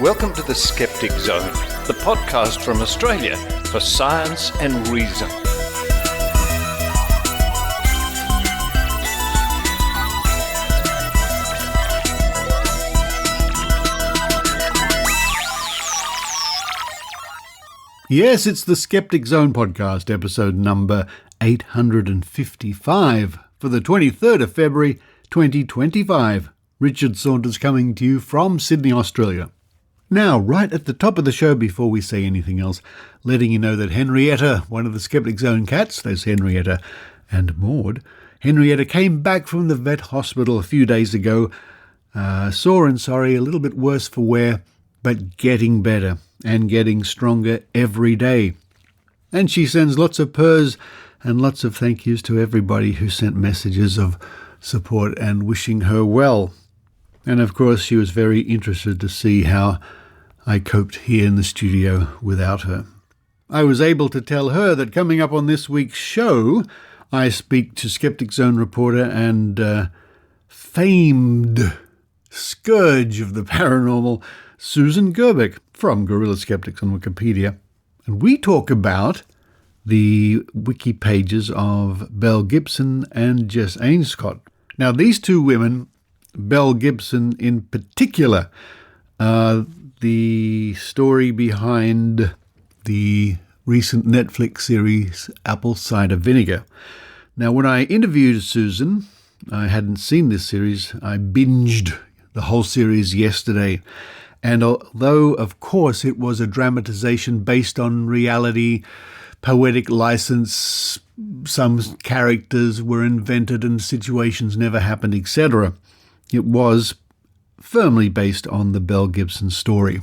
Welcome to the Skeptic Zone, the podcast from Australia for science and reason. Yes, it's the Skeptic Zone podcast, episode number 855 for the 23rd of February 2025. Richard Saunders coming to you from Sydney, Australia. Now, right at the top of the show, before we say anything else, letting you know that Henrietta, one of the Skeptic Zone cats, there's Henrietta and Maud, Henrietta came back from the vet hospital a few days ago, sore and sorry, a little bit worse for wear, but getting better and getting stronger every day. And she sends lots of purrs and lots of thank yous to everybody who sent messages of support and wishing her well. And of course, she was very interested to see how I coped here in the studio without her. I was able to tell her that coming up on this week's show, I speak to Skeptic Zone reporter and famed scourge of the paranormal, Susan Gerbic, from Guerrilla Skeptics on Wikipedia. And we talk about the wiki pages of Belle Gibson and Jess Ainscott. Now, these two women, Belle Gibson in particular, the story behind the recent Netflix series Apple Cider Vinegar. Now, when I interviewed Susan, I hadn't seen this series. I binged the whole series yesterday. And although, of course, it was a dramatization based on reality, poetic license, some characters were invented and situations never happened, etc., it was firmly based on the Belle Gibson story.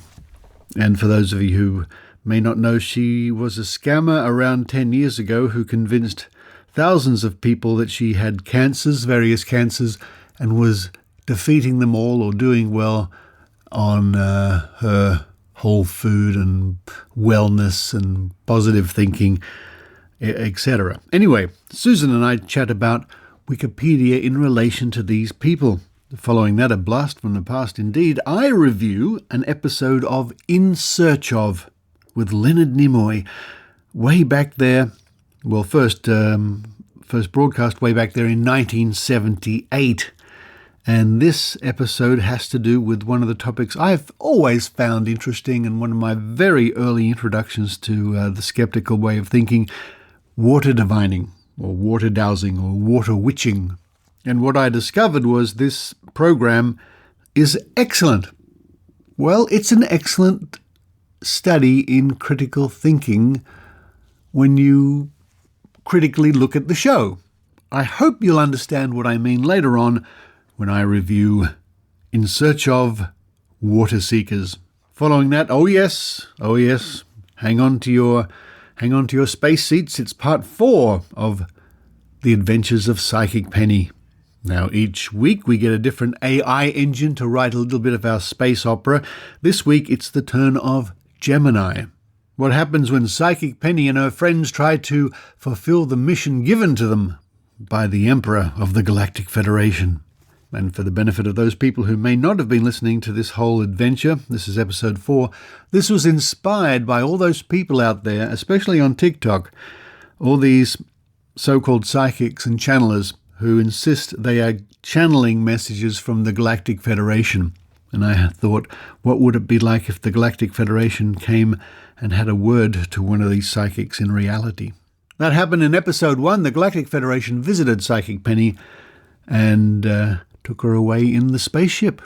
And for those of you who may not know, she was a scammer around 10 years ago who convinced thousands of people that she had cancers, various cancers, and was defeating them all or doing well on her whole food and wellness and positive thinking, etc. Anyway, Susan and I chat about Wikipedia in relation to these people. Following that, a blast from the past indeed, I review an episode of In Search Of with Leonard Nimoy way back there. Well, first broadcast way back there in 1978. And this episode has to do with one of the topics I've always found interesting and one of my very early introductions to the skeptical way of thinking, water divining, or water dowsing, or water witching. And what I discovered was this program is excellent. Well, it's an excellent study in critical thinking when you critically look at the show. I hope you'll understand what I mean later on when I review In Search Of Water Seekers. Following that, oh yes, hang on to your space seats. It's part 4 of The Adventures of Psychic Penny. Now, each week we get a different AI engine to write a little bit of our space opera. This week it's the turn of Gemini. What happens when Psychic Penny and her friends try to fulfill the mission given to them by the Emperor of the Galactic Federation? And for the benefit of those people who may not have been listening to this whole adventure, this is episode 4, this was inspired by all those people out there, especially on TikTok, all these so-called psychics and channelers who insist they are channeling messages from the Galactic Federation. And I thought, what would it be like if the Galactic Federation came and had a word to one of these psychics in reality? That happened in episode 1. The Galactic Federation visited Psychic Penny and took her away in the spaceship.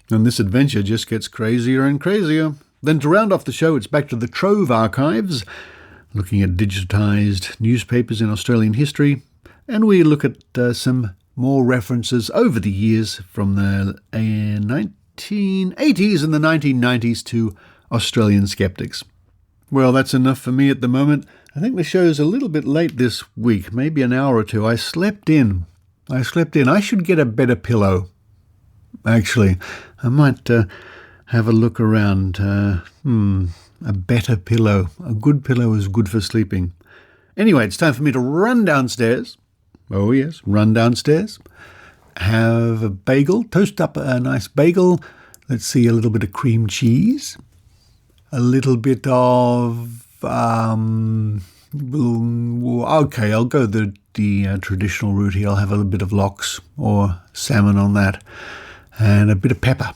And this adventure just gets crazier and crazier. Then to round off the show, it's back to the TROVE Archives, looking at digitised newspapers in Australian history. And we look at some more references over the years from the 1980s and the 1990s to Australian Skeptics. Well, that's enough for me at the moment. I think the show's a little bit late this week, maybe an hour or two. I slept in. I should get a better pillow. Actually, I might have a look around. A better pillow. A good pillow is good for sleeping. Anyway, it's time for me to run downstairs. Oh yes, run downstairs. Have a bagel. Toast up a nice bagel. let's see, a little bit of cream cheese, a little bit of, okay, I'll go the traditional route here. I'll have a little bit of lox or salmon on that, and a bit of pepper.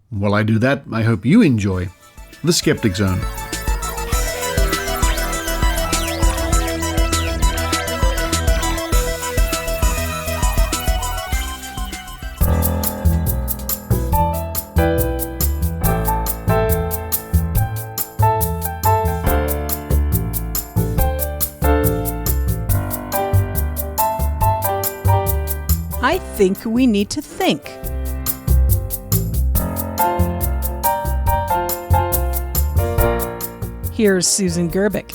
While I do that, I hope you enjoy the Skeptic Zone. I think we need to think. Here's Susan Gerbic.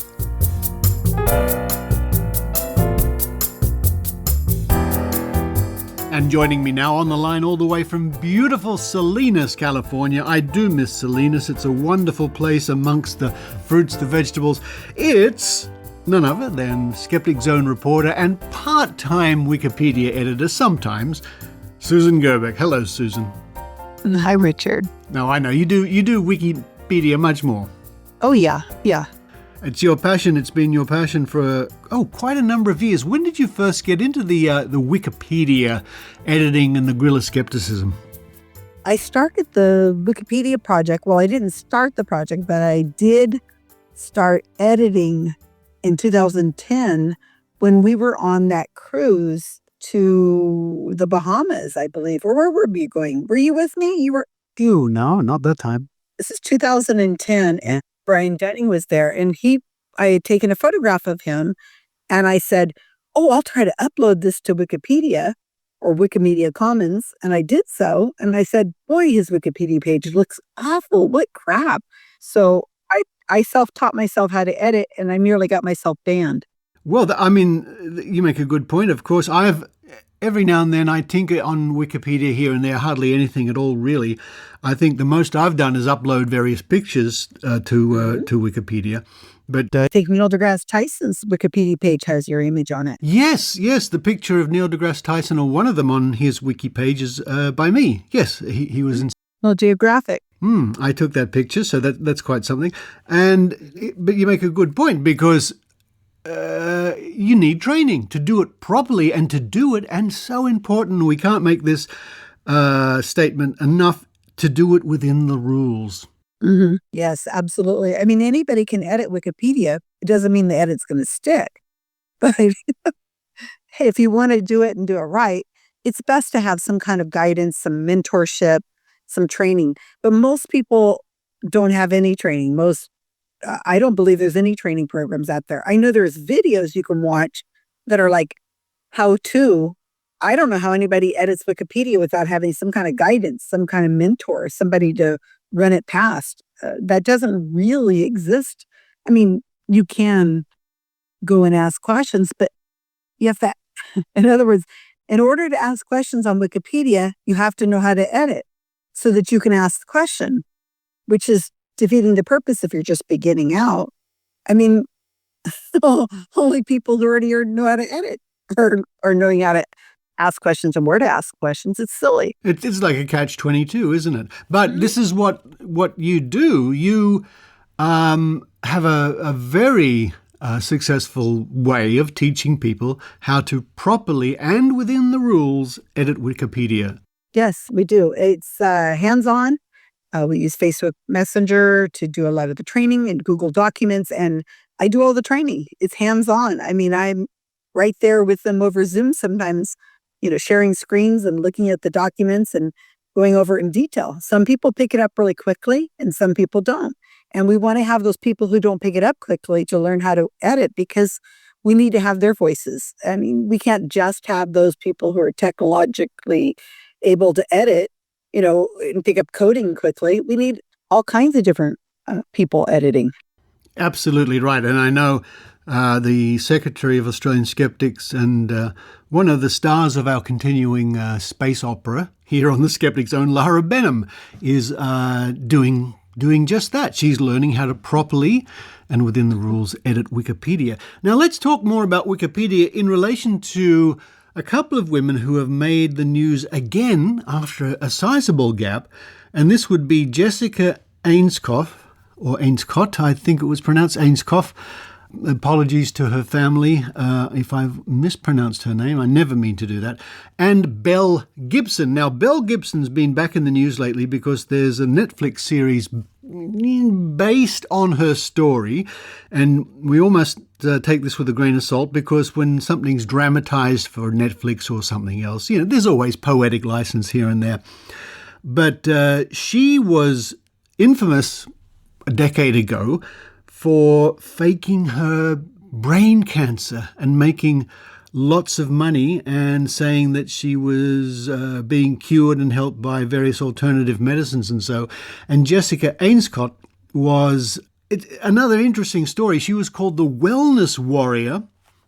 And joining me now on the line all the way from beautiful Salinas, California. I do miss Salinas. It's a wonderful place amongst the fruits, the vegetables. It's none other than Skeptic Zone reporter and part-time Wikipedia editor sometimes, Susan Gerbic. Hello, Susan. Hi, Richard. Now, I know you do Wikipedia much more. Oh, yeah. It's your passion. It's been your passion for, quite a number of years. When did you first get into the Wikipedia editing and the guerrilla skepticism? I started the Wikipedia project. Well, I didn't start the project, but I did start editing in 2010 when we were on that cruise to the Bahamas, I believe. Or where were we going? Were you with me? You were? No, not that time. This is 2010, and Brian Dunning was there, and I had taken a photograph of him, and I said, I'll try to upload this to Wikipedia or Wikimedia Commons, and I did so, and I said, boy, his Wikipedia page looks awful. What crap. So I self-taught myself how to edit, and I nearly got myself banned. Well, you make a good point, of course. Every now and then I tinker on Wikipedia here and there, hardly anything at all, really. I think the most I've done is upload various pictures to Wikipedia. But I think Neil deGrasse Tyson's Wikipedia page has your image on it. Yes, the picture of Neil deGrasse Tyson, or one of them on his wiki page, is by me. Yes, he was in... Well, Geographic. I took that picture, so that's quite something. But you make a good point, because you need training to do it properly and to do it, and so important, we can't make this statement enough, to do it within the rules. Mm-hmm. Yes, absolutely. I mean, anybody can edit Wikipedia. It doesn't mean the edit's going to stick. But hey, if you want to do it and do it right, it's best to have some kind of guidance, some mentorship, some training. But most people don't have any training. I don't believe there's any training programs out there. I know there's videos you can watch that are like how-to. I don't know how anybody edits Wikipedia without having some kind of guidance, some kind of mentor, somebody to run it past. That doesn't really exist. I mean, you can go and ask questions, but you have to, in other words, in order to ask questions on Wikipedia, you have to know how to edit so that you can ask the question, which is defeating the purpose if you're just beginning out. I mean, only people who already know how to edit or knowing how to ask questions and where to ask questions. It's silly. It's like a catch-22, isn't it? But this is what you do. You have a very successful way of teaching people how to properly and within the rules edit Wikipedia. Yes, we do. It's hands-on. We use Facebook Messenger to do a lot of the training and Google Documents, and I do all the training. It's hands-on. I mean, I'm right there with them over Zoom sometimes, sharing screens and looking at the documents and going over it in detail. Some people pick it up really quickly and some people don't. And we want to have those people who don't pick it up quickly to learn how to edit, because we need to have their voices. I mean, we can't just have those people who are technologically able to edit, and pick up coding quickly. We need all kinds of different people editing. Absolutely right. And I know the Secretary of Australian Skeptics and one of the stars of our continuing space opera here on the Skeptic Zone, Lara Benham, is doing just that. She's learning how to properly and within the rules edit Wikipedia. Now let's talk more about Wikipedia in relation to a couple of women who have made the news again after a sizable gap, and this would be Jessica Ainscough, or Ainscott, I think it was pronounced Ainscough. Apologies to her family if I've mispronounced her name. I never mean to do that. And Belle Gibson. Now, Belle Gibson's been back in the news lately because there's a Netflix series based on her story, and we all must take this with a grain of salt, because when something's dramatized for Netflix or something else, there's always poetic license here and there. But she was infamous a decade ago for faking her brain cancer and making lots of money and saying that she was being cured and helped by various alternative medicines and so. And Jessica Ainscott was another interesting story. She was called the Wellness Warrior,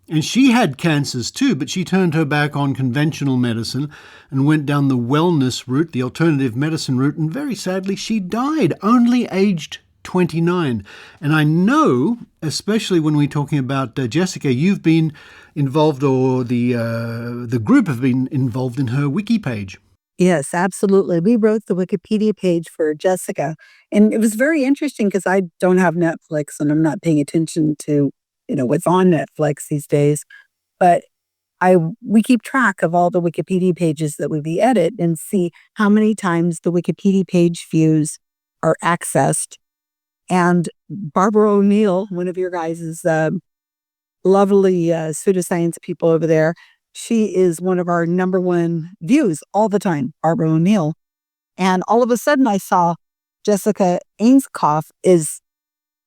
and she had cancers too, but she turned her back on conventional medicine and went down the wellness route, the alternative medicine route, and very sadly she died, only aged 29. And I know, especially when we're talking about Jessica, you've been involved, or the group have been involved in her wiki page. Yes, absolutely. We wrote the Wikipedia page for Jessica, and it was very interesting because I don't have Netflix and I'm not paying attention to, what's on Netflix these days. But we keep track of all the Wikipedia pages that we edit and see how many times the Wikipedia page views are accessed. And Barbara O'Neill, one of your guys' lovely pseudoscience people over there, she is one of our number one views all the time, Barbara O'Neill. And all of a sudden I saw Jessica Ainscough is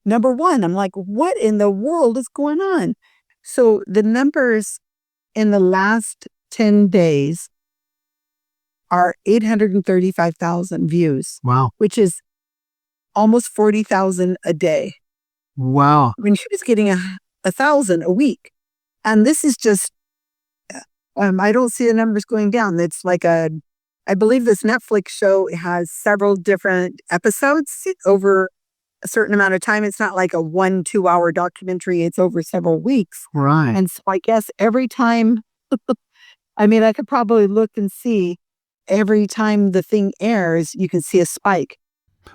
number one. I'm like, what in the world is going on? So the numbers in the last 10 days are 835,000 views. Wow. Which is almost 40,000 a day. Wow. I mean, she was getting 1,000 a week. And this is just, I don't see the numbers going down. It's like I believe this Netflix show has several different episodes over a certain amount of time. It's not like a 1-2 hour documentary. It's over several weeks. Right. And so I guess every time, I could probably look and see every time the thing airs, you can see a spike.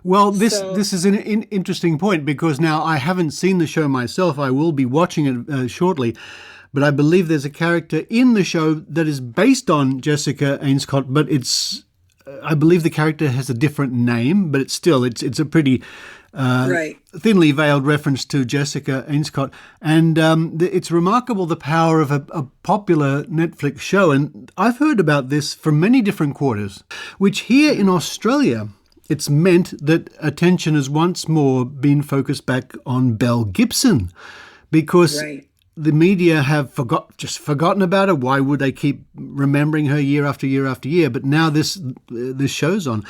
Well, this is an interesting point, because now I haven't seen the show myself. I will be watching it shortly. But I believe there's a character in the show that is based on Jessica Ainscott, but I believe the character has a different name, but it's a pretty thinly veiled reference to Jessica Ainscott. And it's remarkable, the power of a popular Netflix show. And I've heard about this from many different quarters, which here in Australia, it's meant that attention has once more been focused back on Belle Gibson, because the media have forgotten about her. Why would they keep remembering her year after year after year? But now this show's on,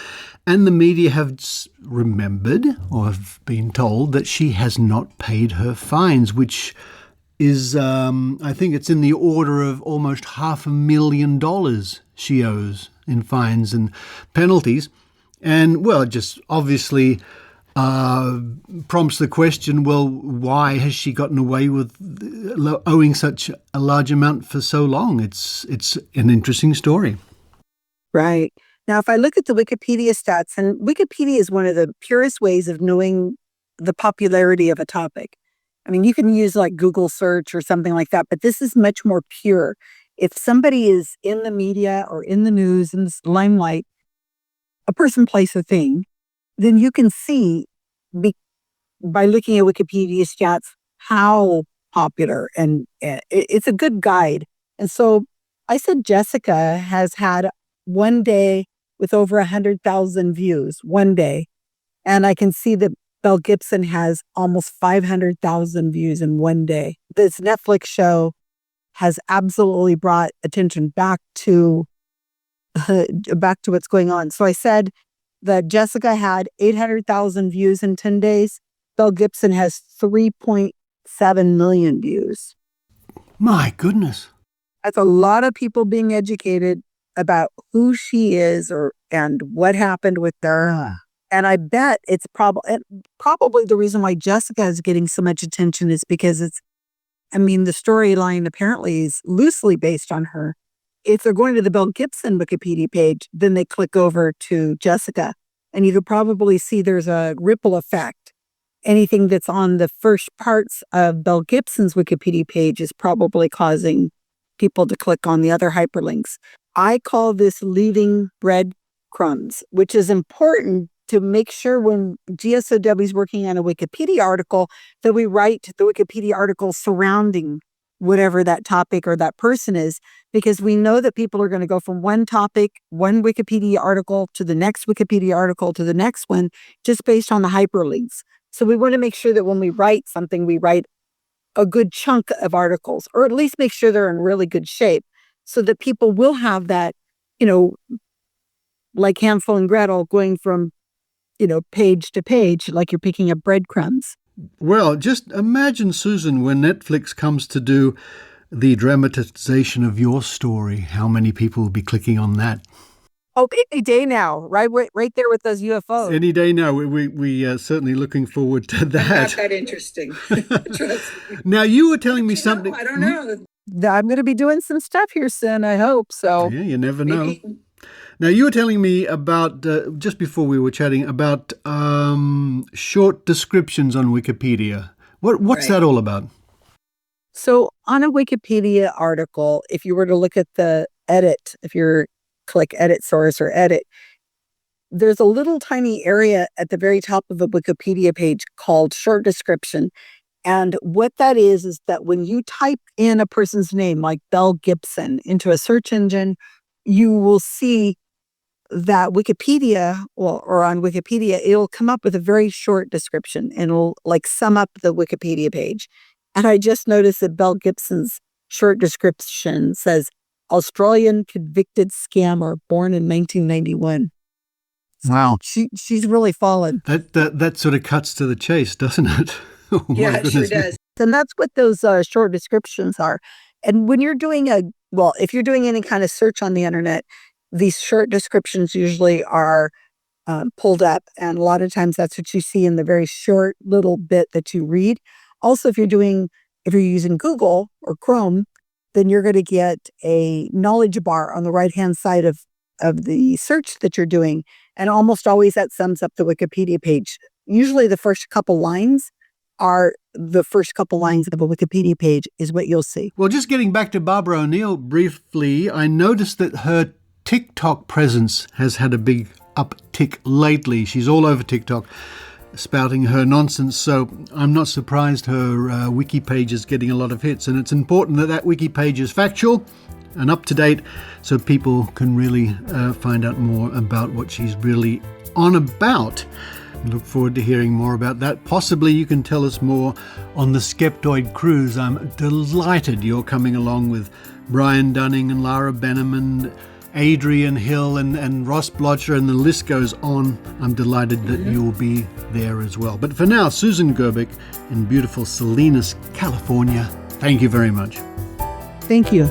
and the media have remembered, or have been told, that she has not paid her fines, which is, I think it's in the order of almost $500,000 she owes in fines and penalties. And, well, it just obviously prompts the question, well, why has she gotten away with owing such a large amount for so long? It's an interesting story. Right. Now, if I look at the Wikipedia stats, and Wikipedia is one of the purest ways of knowing the popularity of a topic. I mean, you can use like Google search or something like that, but this is much more pure. If somebody is in the media or in the news, in the limelight, a person, place, a thing, then you can see by looking at Wikipedia stats how popular, and it's a good guide. And so I said Jessica has had one day with over 100,000 views, one day. And I can see that Belle Gibson has almost 500,000 views in one day. This Netflix show has absolutely brought attention back to what's going on. So I said that Jessica had 800,000 views in 10 days. Belle Gibson has 3.7 million views. My goodness. That's a lot of people being educated about who she is and what happened with her. And I bet it's probably the reason why Jessica is getting so much attention is because the storyline apparently is loosely based on her. if they're going to the Belle Gibson Wikipedia page, then they click over to Jessica. And you could probably see there's a ripple effect. Anything that's on the first parts of Belle Gibson's Wikipedia page is probably causing people to click on the other hyperlinks. I call this leaving breadcrumbs, which is important to make sure when GSOW is working on a Wikipedia article that we write the Wikipedia article surrounding whatever that topic or that person is, because we know that people are going to go from one topic, one Wikipedia article to the next Wikipedia article to the next one, just based on the hyperlinks. So we want to make sure that when we write something, we write a good chunk of articles, or at least make sure they're in really good shape so that people will have that, like Hansel and Gretel going from, page to page, like you're picking up breadcrumbs. Well, just imagine, Susan, when Netflix comes to do the dramatization of your story, how many people will be clicking on that? Oh, any day now, right there with those UFOs. Any day now. We are certainly looking forward to that. Not that interesting. Now, you were telling me something. I don't know. I'm going to be doing some stuff here soon, I hope. So Yeah, you never know. Maybe. Now, you were telling me about, just before we were chatting, about short descriptions on Wikipedia. What's that all about? So on a Wikipedia article, if you were to look at the edit, if you click edit source or edit, there's a little tiny area at the very top of a Wikipedia page called short description. And what that is that when you type in a person's name, like Belle Gibson, into a search engine, you will see that Wikipedia, or on Wikipedia, it'll come up with a very short description and it'll like sum up the Wikipedia page. And I just noticed that Belle Gibson's short description says, Australian convicted scammer born in 1991. Wow. She's really fallen. That sort of cuts to the chase, doesn't it? Oh, my Yeah, it sure goodness. does. And that's what those short descriptions are. And when you're doing if you're doing any kind of search on the internet, these short descriptions usually are pulled up. And a lot of times that's what you see in the very short little bit that you read. Also, if you're using Google or Chrome, then you're going to get a knowledge bar on the right-hand side of the search that you're doing. And almost always that sums up the Wikipedia page. Usually the first couple lines of a Wikipedia page is what you'll see. Well, just getting back to Barbara O'Neill briefly, I noticed that her TikTok presence has had a big uptick lately. She's all over TikTok spouting her nonsense, so I'm not surprised her wiki page is getting a lot of hits. And it's important that wiki page is factual and up to date so people can really find out more about what she's really on about. Look forward to hearing more about that. Possibly you can tell us more on the Skeptoid cruise. I'm delighted you're coming along with Brian Dunning and Lara Benham and Adrienne Hill and Ross Blotcher, and the list goes on. I'm delighted that you'll be there as well. But for now, Susan Gerbic in beautiful Salinas, California, thank you very much. Thank you.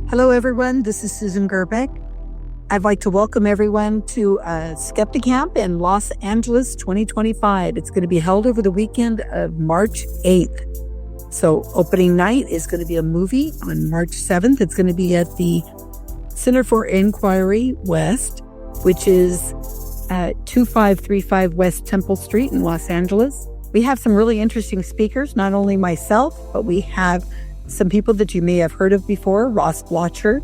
Hello, everyone. This is Susan Gerbic. I'd like to welcome everyone to Skepticamp in Los Angeles 2025. It's going to be held over the weekend of March 8th. So opening night is going to be a movie on March 7th. It's going to be at the Center for Inquiry West, which is at 2535 West Temple Street in Los Angeles. We have some really interesting speakers, not only myself, but we have some people that you may have heard of before, Ross Blotcher,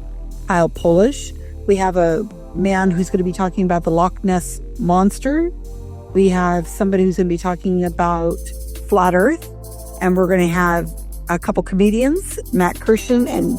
Kyle Polish. We have a man who's going to be talking about the Loch Ness Monster. We have somebody who's going to be talking about Flat Earth. And we're going to have a couple comedians, Matt Kirshen and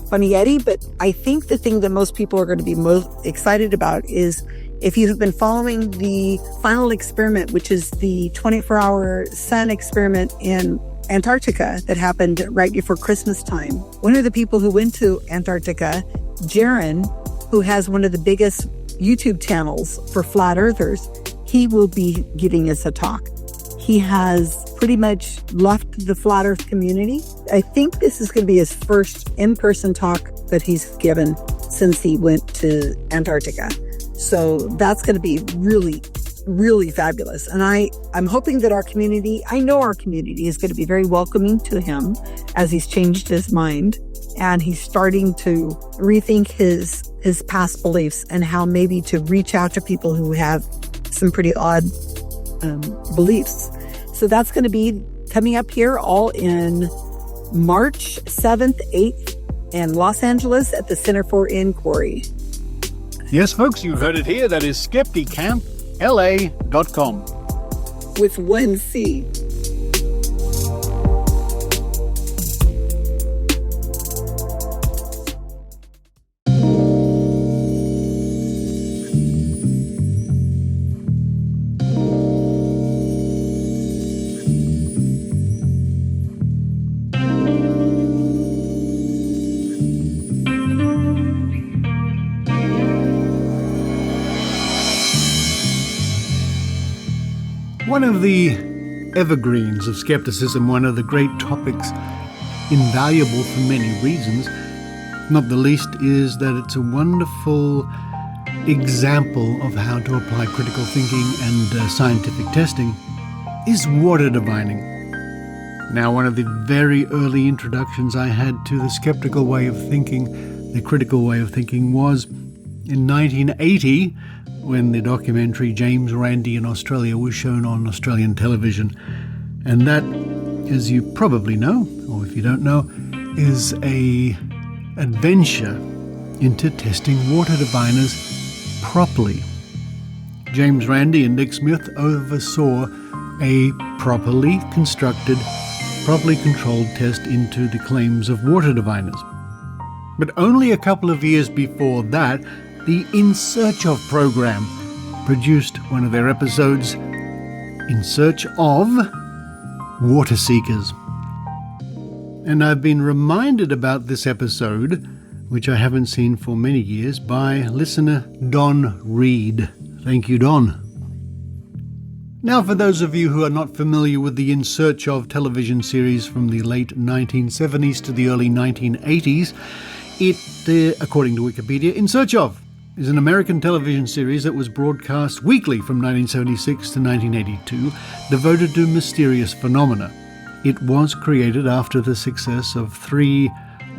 Funny Eddie. But I think the thing that most people are going to be most excited about is if you have been following the final experiment, which is the 24-hour sun experiment in Antarctica that happened right before Christmas time. One of the people who went to Antarctica, Jaron, who has one of the biggest YouTube channels for flat earthers, he will be giving us a talk. He has pretty much left the flat earth community. I think this is going to be his first in-person talk that he's given. since he went to Antarctica. So that's going to be really, really fabulous. And I'm hoping that our community is going to be very welcoming to him as he's changed his mind and he's starting to rethink his past beliefs and how maybe to reach out to people who have some pretty odd beliefs. So that's going to be coming up here all in March 7th, 8th in Los Angeles at the Center for Inquiry. Yes, folks, you heard it here. That is Skepticamp.la.com. With one C. One of the evergreens of skepticism, one of the great topics, invaluable for many reasons, not the least is that it's a wonderful example of how to apply critical thinking and scientific testing, is water divining. Now, one of the very early introductions I had to the skeptical way of thinking, the critical way of thinking, was in 1980, when the documentary James Randi in Australia was shown on Australian television. And that, as you probably know, or if you don't know, is an adventure into testing water diviners properly. James Randi and Nick Smith oversaw a properly constructed, properly controlled test into the claims of water diviners. But only a couple of years before that, the In Search Of program produced one of their episodes, In Search Of Water Seekers. And I've been reminded about this episode, which I haven't seen for many years, by listener Don Reed. Thank you, Don. Now, for those of you who are not familiar with the In Search Of television series from the late 1970s to the early 1980s, it, according to Wikipedia, In Search Of is an American television series that was broadcast weekly from 1976 to 1982, devoted to mysterious phenomena. It was created after the success of 3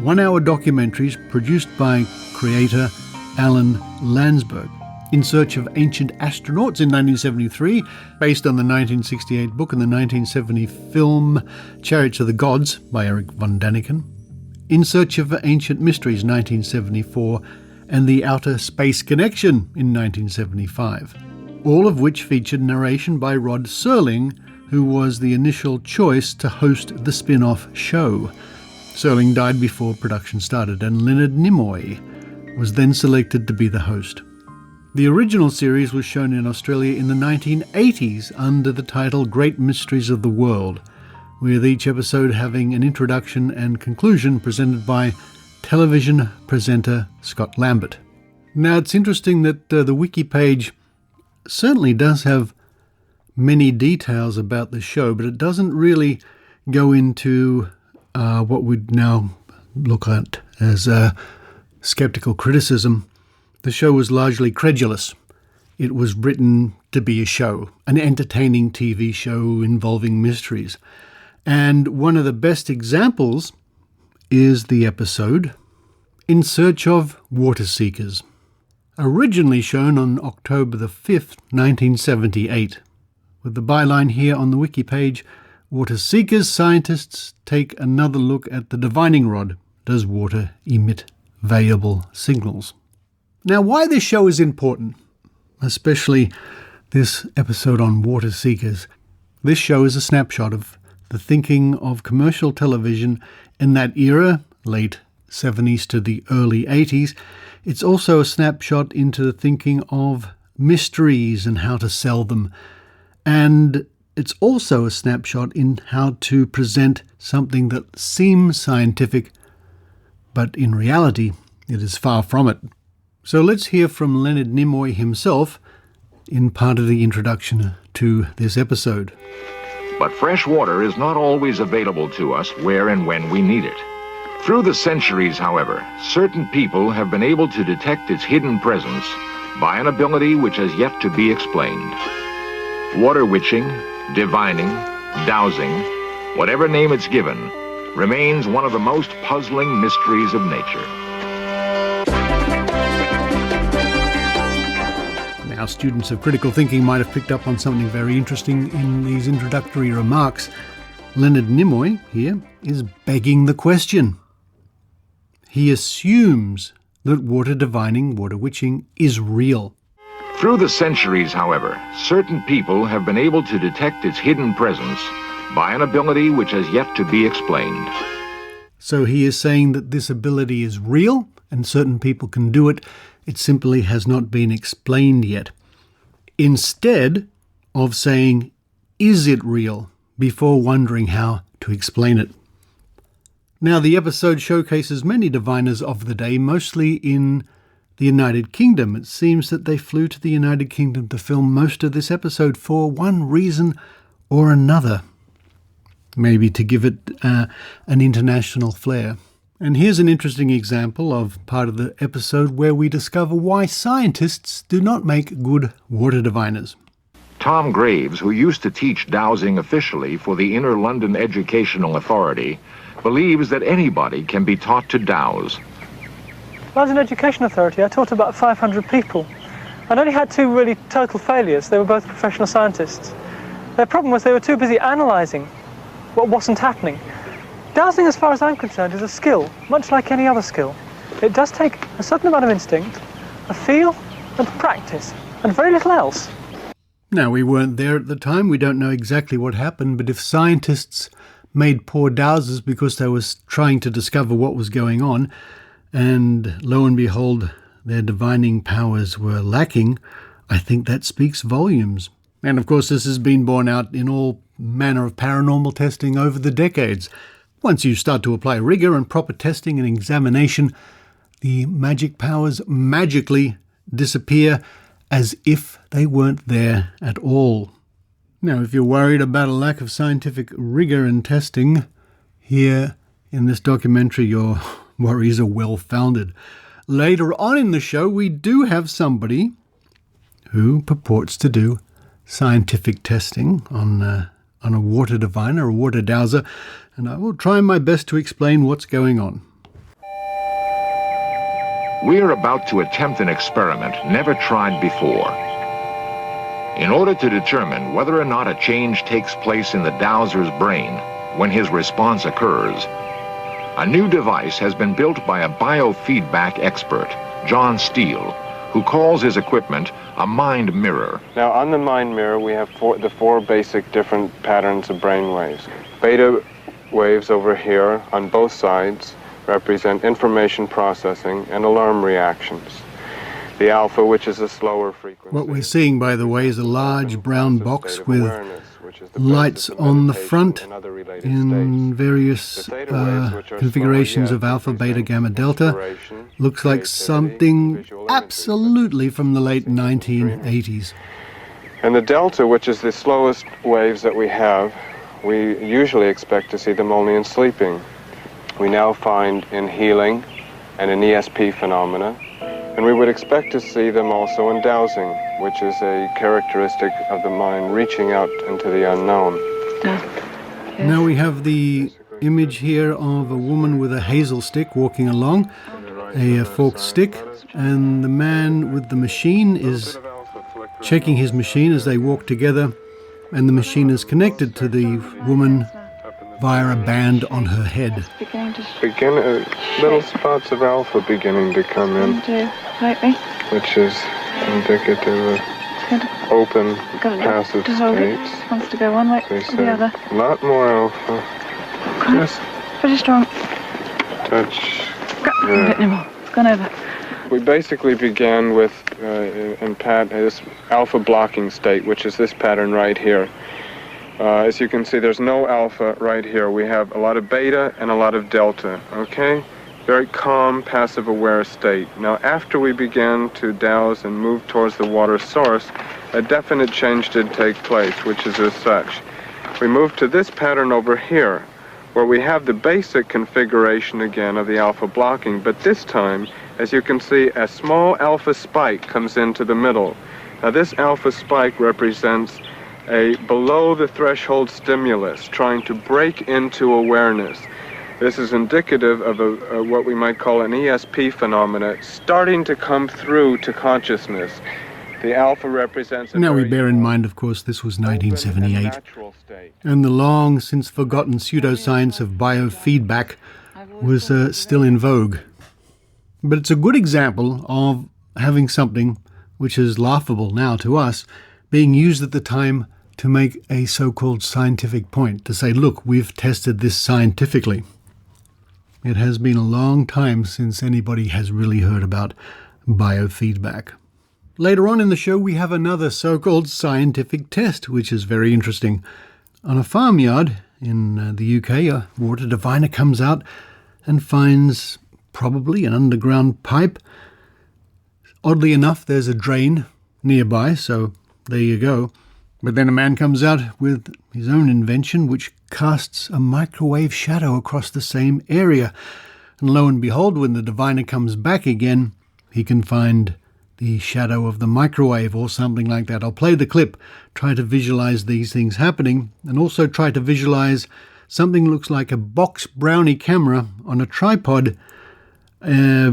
one-hour documentaries produced by creator Alan Landsberg. In Search of Ancient Astronauts in 1973, based on the 1968 book and the 1970 film Chariots of the Gods by Eric von Daniken. In Search of Ancient Mysteries 1974, and The Outer Space Connection in 1975, all of which featured narration by Rod Serling, who was the initial choice to host the spin-off show. Serling died before production started, and Leonard Nimoy was then selected to be the host. The original series was shown in Australia in the 1980s under the title Great Mysteries of the World, with each episode having an introduction and conclusion presented by television presenter Scott Lambert. Now, it's interesting that the wiki page certainly does have many details about the show, but it doesn't really go into what we'd now look at as skeptical criticism. The show was largely credulous. It was written to be a show, an entertaining TV show involving mysteries. And one of the best examples is the episode In Search of Water Seekers, originally shown on October the 5th, 1978. With the byline here on the wiki page, Water Seekers scientists take another look at the divining rod. Does water emit variable signals? Now, why this show is important, especially this episode on Water Seekers. This show is a snapshot of the thinking of commercial television in that era, late 70s to the early 80s. It's also a snapshot into the thinking of mysteries and how to sell them. And it's also a snapshot in how to present something that seems scientific, but in reality, it is far from it. So let's hear from Leonard Nimoy himself in part of the introduction to this episode. But fresh water is not always available to us where and when we need it. Through the centuries, however, certain people have been able to detect its hidden presence by an ability which has yet to be explained. Water witching, divining, dowsing, whatever name it's given, remains one of the most puzzling mysteries of nature. Now, students of critical thinking might have picked up on something very interesting in these introductory remarks. Leonard Nimoy here is begging the question. He assumes that water divining, water witching, is real. Through the centuries, however, certain people have been able to detect its hidden presence by an ability which has yet to be explained. So he is saying that this ability is real and certain people can do it. It simply has not been explained yet. Instead of saying, is it real, before wondering how to explain it. Now, the episode showcases many diviners of the day, mostly in the United Kingdom. It seems that they flew to the United Kingdom to film most of this episode for one reason or another. Maybe to give it an international flair. And here's an interesting example of part of the episode where we discover why scientists do not make good water diviners. Tom Graves, who used to teach dowsing officially for the Inner London Educational Authority, believes that anybody can be taught to douse. When I was in Education Authority, I taught about 500 people. I'd only had 2 really total failures. They were both professional scientists. Their problem was they were too busy analysing what wasn't happening. Dowsing, as far as I'm concerned, is a skill, much like any other skill. It does take a certain amount of instinct, a feel, and practice, and very little else. Now, we weren't there at the time. We don't know exactly what happened, but if scientists made poor dowsers because they were trying to discover what was going on, and lo and behold, their divining powers were lacking, I think that speaks volumes. And of course, this has been borne out in all manner of paranormal testing over the decades. Once you start to apply rigour and proper testing and examination, the magic powers magically disappear as if they weren't there at all. Now, if you're worried about a lack of scientific rigour and testing, here in this documentary your worries are well-founded. Later on in the show, we do have somebody who purports to do scientific testing on a water diviner, a water dowser, and I will try my best to explain what's going on. We are about to attempt an experiment never tried before. In order to determine whether or not a change takes place in the dowser's brain when his response occurs, a new device has been built by a biofeedback expert, John Steele, who calls his equipment a mind mirror. Now, on the mind mirror, we have the four basic different patterns of brain waves. Beta waves over here on both sides represent information processing and alarm reactions. The alpha, which is a slower frequency. What we're seeing, by the way, is a large brown box with lights on the front in various configurations of alpha, beta, gamma, delta. Looks like something absolutely from the late 1980s. And the delta, which is the slowest waves that we have, we usually expect to see them only in sleeping. We now find in healing and in ESP phenomena, and we would expect to see them also in dowsing, which is a characteristic of the mind reaching out into the unknown. Now we have the image here of a woman with a hazel stick walking along, a forked stick, and the man with the machine is checking his machine as they walk together, and the machine is connected to the woman via a band on her head. Little spots of alpha beginning to come in, which is indicative of open, passive states. Wants to go one way or the other. A lot more alpha. Just pretty strong. Touch. A bit more. It's gone over. We basically began with this alpha blocking state, which is this pattern right here. As you can see, there's no alpha right here. We have a lot of beta and a lot of delta, okay? Very calm, passive aware state. Now, after we began to douse and move towards the water source, a definite change did take place, which is as such. We moved to this pattern over here, where we have the basic configuration again of the alpha blocking, but this time, as you can see, a small alpha spike comes into the middle. Now this alpha spike represents a below the threshold stimulus trying to break into awareness. This is indicative of what we might call an ESP phenomena starting to come through to consciousness. The alpha represents now we bear in mind, of course, this was 1978, and the long since forgotten pseudoscience of biofeedback was still in vogue. But it's a good example of having something which is laughable now to us being used at the time to make a so-called scientific point, to say, look, we've tested this scientifically. It has been a long time since anybody has really heard about biofeedback. Later on in the show, we have another so-called scientific test, which is very interesting. On a farmyard in the UK, a water diviner comes out and finds probably an underground pipe. Oddly enough, there's a drain nearby, so there you go. But then a man comes out with his own invention, which casts a microwave shadow across the same area. And lo and behold, when the diviner comes back again, he can find the shadow of the microwave or something like that. I'll play the clip, try to visualize these things happening, and also try to visualize something that looks like a box brownie camera on a tripod, a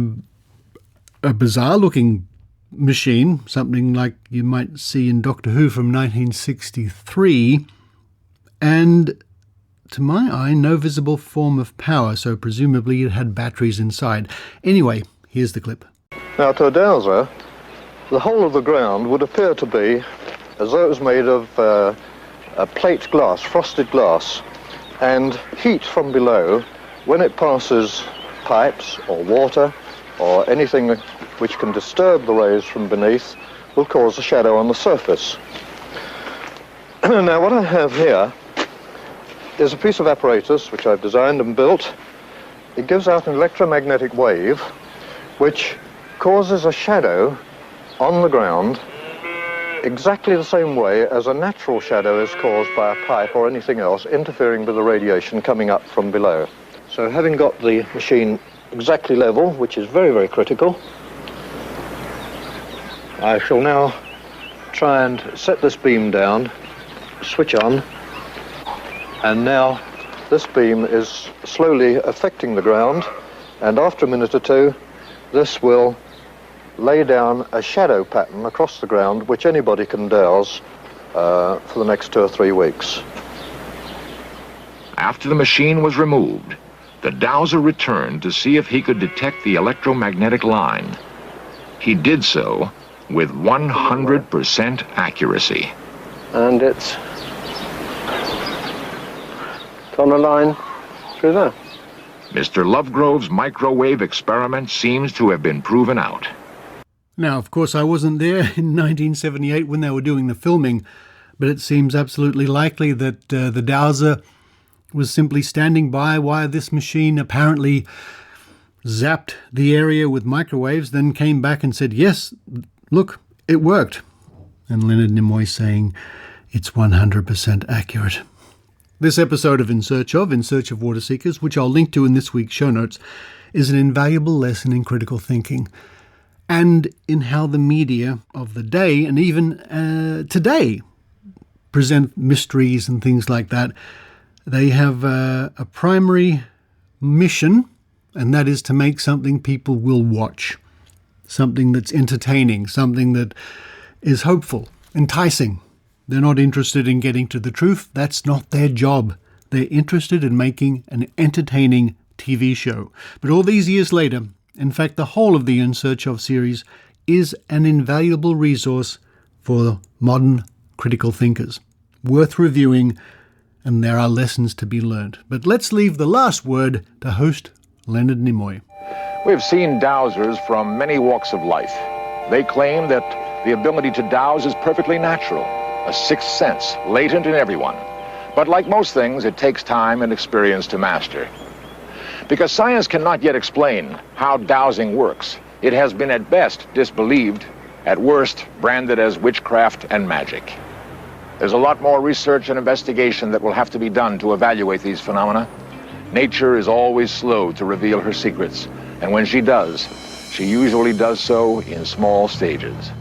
bizarre-looking machine, something like you might see in Doctor Who from 1963, and to my eye, no visible form of power, so presumably it had batteries inside. Anyway, here's the clip. Now, to a dowser, the whole of the ground would appear to be as though it was made of a plate glass, frosted glass, and heat from below, when it passes pipes or water or anything which can disturb the rays from beneath, will cause a shadow on the surface. Now, what I have here is a piece of apparatus which I've designed and built. It gives out an electromagnetic wave which causes a shadow on the ground exactly the same way as a natural shadow is caused by a pipe or anything else interfering with the radiation coming up from below. So having got the machine exactly level, which is very, very critical, I shall now try and set this beam down, switch on, and now this beam is slowly affecting the ground, and after a minute or two this will lay down a shadow pattern across the ground which anybody can douse for the next 2 or 3 weeks. After the machine was removed, the dowser returned to see if he could detect the electromagnetic line. He did so with 100% accuracy. And it's on a line through there. Mr. Lovegrove's microwave experiment seems to have been proven out. Now, of course, I wasn't there in 1978 when they were doing the filming, but it seems absolutely likely that the dowser was simply standing by while this machine apparently zapped the area with microwaves, then came back and said, yes, look, it worked. And Leonard Nimoy saying, it's 100% accurate. This episode of In Search of Water Seekers, which I'll link to in this week's show notes, is an invaluable lesson in critical thinking and in how the media of the day and even today present mysteries and things like that. They have a primary mission, and that is to make something people will watch, something that's entertaining, something that is hopeful, enticing. They're not interested in getting to the truth. That's not their job. They're interested in making an entertaining TV show. But all these years later, in fact, the whole of the In Search of series is an invaluable resource for modern critical thinkers. Worth reviewing, and there are lessons to be learned. But let's leave the last word to host Leonard Nimoy. We've seen dowsers from many walks of life. They claim that the ability to dowse is perfectly natural, a sixth sense, latent in everyone. But like most things, it takes time and experience to master. Because science cannot yet explain how dowsing works, it has been at best disbelieved, at worst branded as witchcraft and magic. There's a lot more research and investigation that will have to be done to evaluate these phenomena. Nature is always slow to reveal her secrets, and when she does, she usually does so in small stages.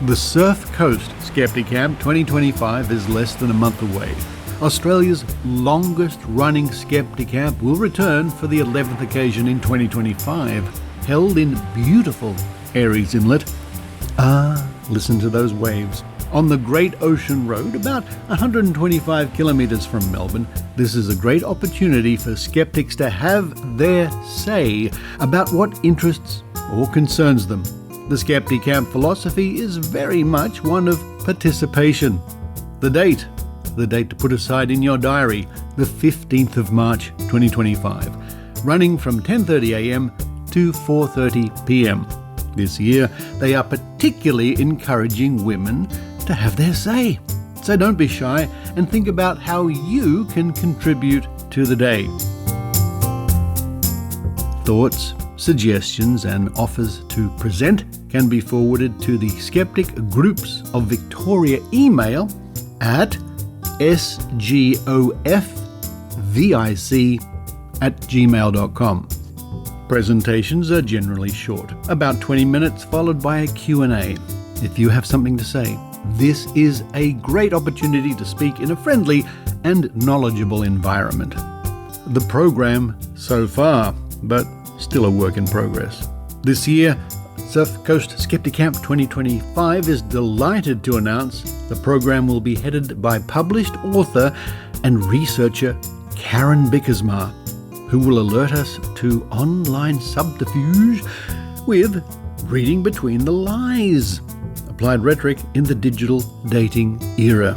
The Surf Coast Skepticamp 2025 is less than a month away. Australia's longest-running Skepticamp will return for the 11th occasion in 2025, held in beautiful Aries Inlet. Listen to those waves. On the Great Ocean Road, about 125 kilometres from Melbourne, this is a great opportunity for skeptics to have their say about what interests or concerns them. The Skepticamp philosophy is very much one of participation. The date to put aside in your diary, the 15th of March 2025, running from 10:30 a.m. to 4:30 p.m. This year, they are particularly encouraging women to have their say. So don't be shy and think about how you can contribute to the day. Thoughts, suggestions and offers to present can be forwarded to the Skeptic Groups of Victoria email at sgofvic@gmail.com. Presentations are generally short, about 20 minutes, followed by a Q&A. If you have something to say, this is a great opportunity to speak in a friendly and knowledgeable environment. The program so far, but still a work in progress. This year, Surf Coast Skepticamp 2025 is delighted to announce the program will be headed by published author and researcher Karen Bickersma, who will alert us to online subterfuge with reading between the lies, applied rhetoric in the digital dating era.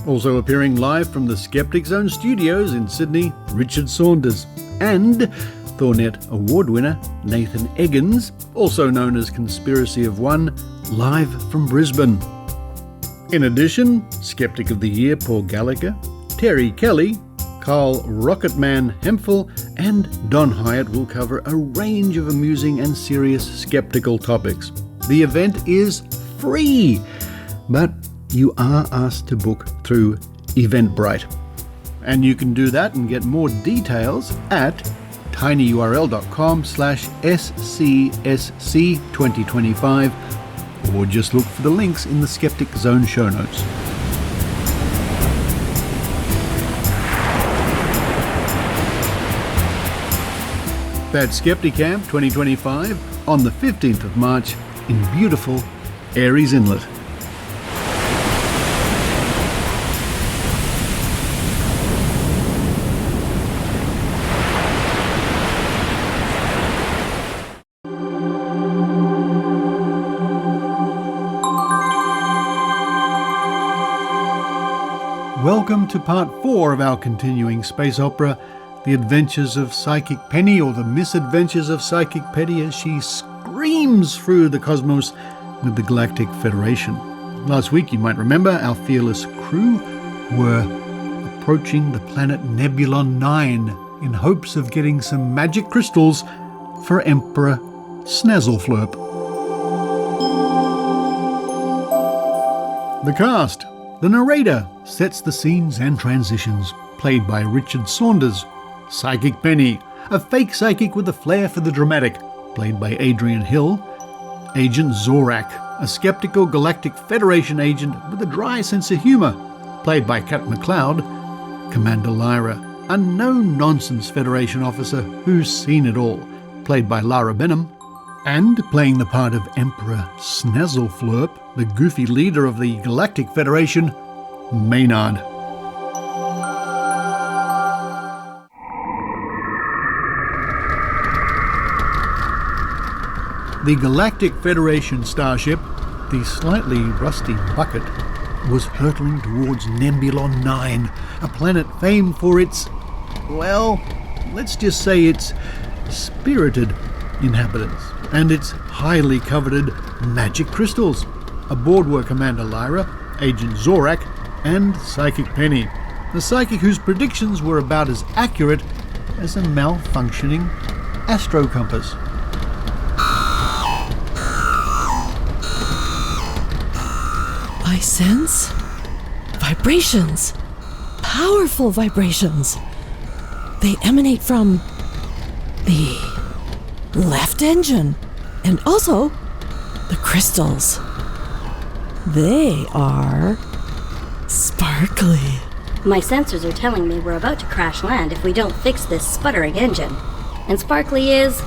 Also appearing live from the Skeptic Zone studios in Sydney, Richard Saunders, and Thornet Award winner Nathan Eggins, also known as Conspiracy of One, live from Brisbane. In addition, Skeptic of the Year Paul Gallagher, Terry Kelly, Carl Rocketman Hemphill and Don Hyatt will cover a range of amusing and serious skeptical topics. The event is free, but you are asked to book through Eventbrite. And you can do that and get more details at tinyurl.com/SCSC2025 or just look for the links in the Skeptic Zone show notes. That's Skepticamp 2025 on the 15th of March in beautiful Aries Inlet. Welcome to part 4 of our continuing space opera, The Adventures of Psychic Penny, or The Misadventures of Psychic Penny, as she screams through the cosmos with the Galactic Federation. Last week, you might remember, our fearless crew were approaching the planet Nebulon 9 in hopes of getting some magic crystals for Emperor Snazzleflurp. The cast. The narrator sets the scenes and transitions, played by Richard Saunders. Psychic Penny, a fake psychic with a flair for the dramatic, played by Adrienne Hill. Agent Zorak, a skeptical Galactic Federation agent with a dry sense of humour, played by Kat McLeod. Commander Lyra, a no-nonsense Federation officer who's seen it all, played by Lara Benham. And playing the part of Emperor Snazzleflurp, the goofy leader of the Galactic Federation, Maynard. The Galactic Federation starship, the slightly rusty Bucket, was hurtling towards Nebulon 9, a planet famed for its, well, let's just say its spirited inhabitants and its highly coveted magic crystals. Aboard were Commander Lyra, Agent Zorak, and Psychic Penny, the psychic whose predictions were about as accurate as a malfunctioning astro compass. I sense vibrations, powerful vibrations. They emanate from the left engine and also the crystals. They are sparkly. My sensors are telling me we're about to crash land if we don't fix this sputtering engine. And sparkly is,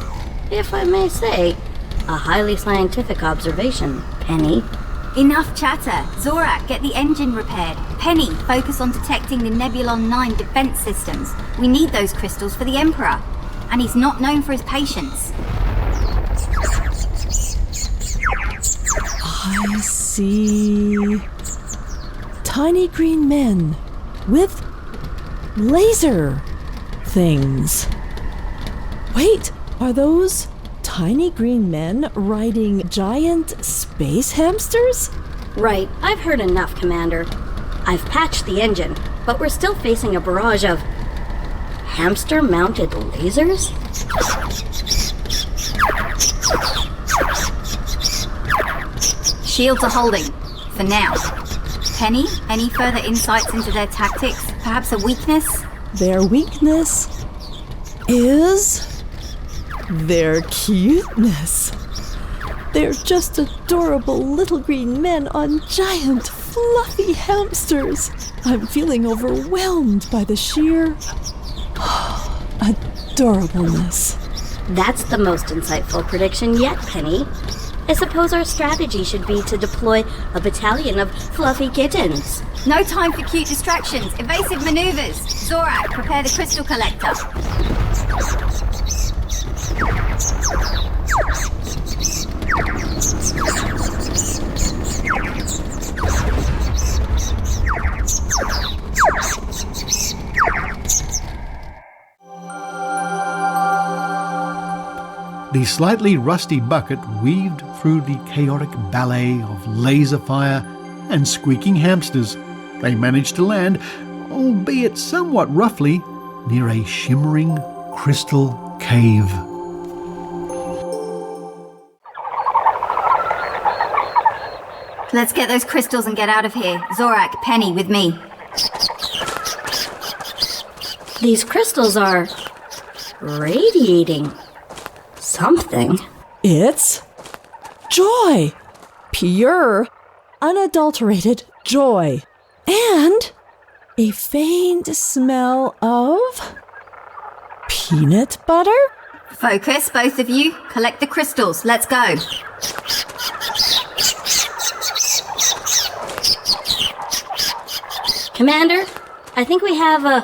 if I may say, a highly scientific observation, Penny. Enough chatter. Zorak, get the engine repaired. Penny, focus on detecting the Nebulon 9 defense systems. We need those crystals for the Emperor. And he's not known for his patience. I see tiny green men with laser things. Wait, are those tiny green men riding giant space hamsters? Right, I've heard enough, Commander. I've patched the engine, but we're still facing a barrage of hamster-mounted lasers? Shields are holding, for now. Penny, any further insights into their tactics? Perhaps a weakness? Their weakness is their cuteness. They're just adorable little green men on giant fluffy hamsters. I'm feeling overwhelmed by the sheer adorableness. That's the most insightful prediction yet, Penny. I suppose our strategy should be to deploy a battalion of fluffy kittens. No time for cute distractions. Evasive maneuvers. Zorak, prepare the crystal collector. The slightly rusty bucket weaved through the chaotic ballet of laser fire and squeaking hamsters. They managed to land, albeit somewhat roughly, near a shimmering crystal cave. Let's get those crystals and get out of here. Zorak, Penny, with me. These crystals are radiating something. It's joy. Pure, unadulterated joy. And a faint smell of peanut butter? Focus, both of you. Collect the crystals. Let's go. Commander, I think we have a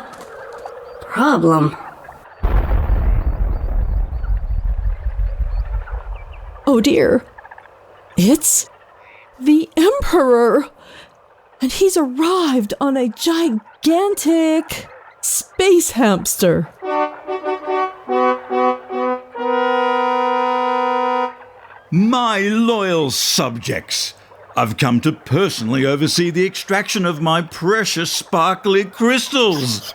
problem. Oh dear. It's the Emperor. And he's arrived on a gigantic space hamster. My loyal subjects, I've come to personally oversee the extraction of my precious sparkly crystals.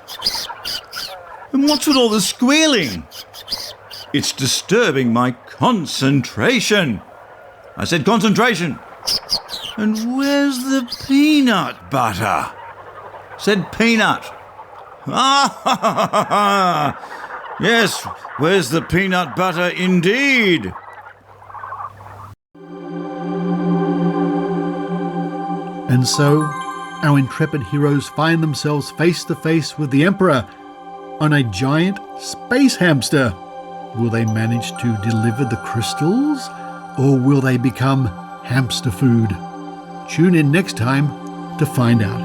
And what's with all the squealing? It's disturbing my concentration. I said concentration. And where's the peanut butter? Said peanut. Ah, yes, where's the peanut butter indeed? And so, our intrepid heroes find themselves face to face with the Emperor on a giant space hamster. Will they manage to deliver the crystals, or will they become hamster food? Tune in next time to find out.